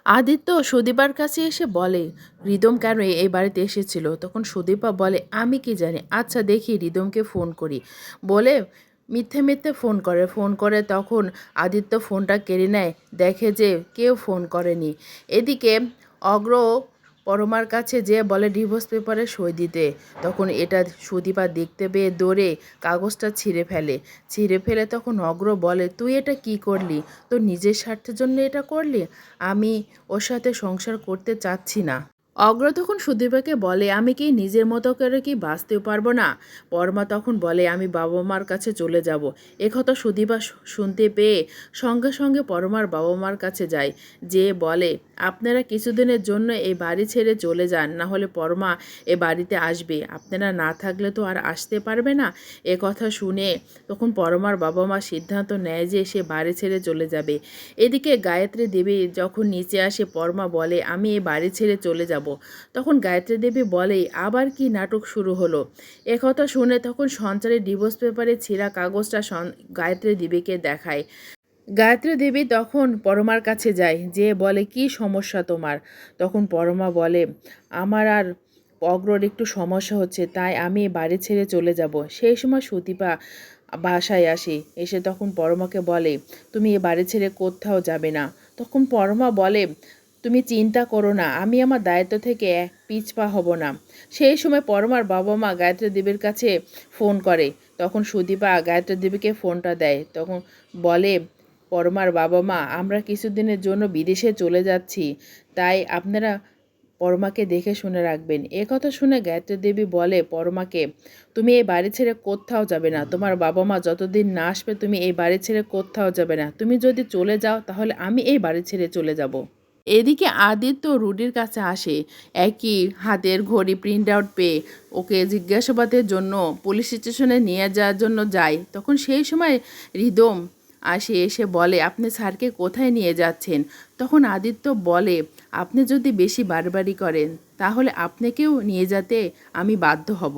আদিত্য সুদীপার কাছে এসে বলে, রিদম কেন এই বাড়িতে এসেছিল? তখন সুদীপা বলে, আমি কি জানি, আচ্ছা দেখি রিদমকে ফোন করি বলে মিথ্যে মিথ্যে ফোন করে তখন আদিত্য ফোনটা কেড়ে নেয়, দেখে যে কেউ ফোন করেনি। এদিকে অগ্র পরমার কাছে যে বলে ডিভোর্স পেপারে সই দিতে, তখন এটা সুদীপা দেখতে পেয়ে দৌড়ে কাগজটা ছিঁড়ে ফেলে তখন অগ্র বলে, তুই এটা কি করলি? তোর নিজের স্বার্থের জন্য এটা করলি? আমি ওর সাথে সংসার করতে চাচ্ছি না। অগ্র তখন সুদীপাকে বলে, আমি কি নিজের মতো করে কি বাঁচতেও পারবো না? পরমা তখন বলে, আমি বাবা মার কাছে চলে যাব। একথা সুদীপা শুনতে পেয়ে সঙ্গে সঙ্গে পরমার বাবা মার কাছে যায়, যে বলে, আপনারা কিছুদিনের জন্য এই বাড়ি ছেড়ে চলে যান, না হলে পরমা এ বাড়িতে আসবে, আপনারা না থাকলে তো আর আসতে পারবে না। এ কথা শুনে তখন পরমার বাবা মা সিদ্ধান্ত নেয় যে সে বাড়ি ছেড়ে চলে যাবে। এদিকে গায়ত্রী দেবী যখন নিচে আসে, পরমা বলে, আমি এই বাড়ি ছেড়ে চলে যাব। তখন গায়ত্রী দেবী বলে, আবার কি নাটক শুরু হলো? একথা শুনে তখন সঞ্চারের ডিভোর্স পেপারে ছেঁড়া কাগজটা গায়ত্রী দেবীকে দেখায়। গায়ত্রী দেবী তখন পরমার কাছে যায়, যে বলে, কি সমস্যা তোমার? তখন পরমা বলে, আমার আর অগ্রর একটু সমস্যা হচ্ছে, তাই আমি বাড়ি ছেড়ে চলে যাব। সেই সময় সুদীপা বাসায় এসে তখন পরমাকে বলে, তুমি এ বাড়ি ছেড়ে কোথাও যাবে না। তখন পরমা বলে, তুমি চিন্তা করো না, আমি আমার দায়িত্ব থেকে পিছপা হব না। সেই সময় পরমার বাবা মা গায়ত্রী দেবীর কাছে ফোন করে, তখন সুদীপা গায়ত্রী দেবীকে ফোনটা দেয়, তখন বলে, পরমার বাবা মা, আমরা কিছুদিনের জন্য বিদেশে চলে যাচ্ছি, তাই আপনারা পরমাকে দেখে শুনে রাখবেন। কথা শুনে গায়ত্রী দেবী বলে পরমাকে, তুমি এই বাড়ি ছেড়ে কোথাও যাবে না, তোমার বাবা মা যতদিন না আসবে তুমি এই বাড়ি ছেড়ে কোথাও যাবে না, তুমি যদি চলে যাও তাহলে আমি এই বাড়ি ছেড়ে চলে যাব। এদিকে আদিত্য রুডির কাছে আসে, একই হাতের ঘড়ি প্রিন্ট আউট পেয়ে ওকে জিজ্ঞাসাবাদের জন্য পুলিশ স্টেশনে নিয়ে যাওয়ার জন্য যায়। তখন সেই সময় রিদম এসে বলে, আপনি স্যারকে কোথায় নিয়ে যাচ্ছেন? তখন আদিত্য বলে, আপনি যদি বেশি বাড়াবাড়ি করেন তাহলে আপনাকেও নিয়ে যেতে আমি বাধ্য হব।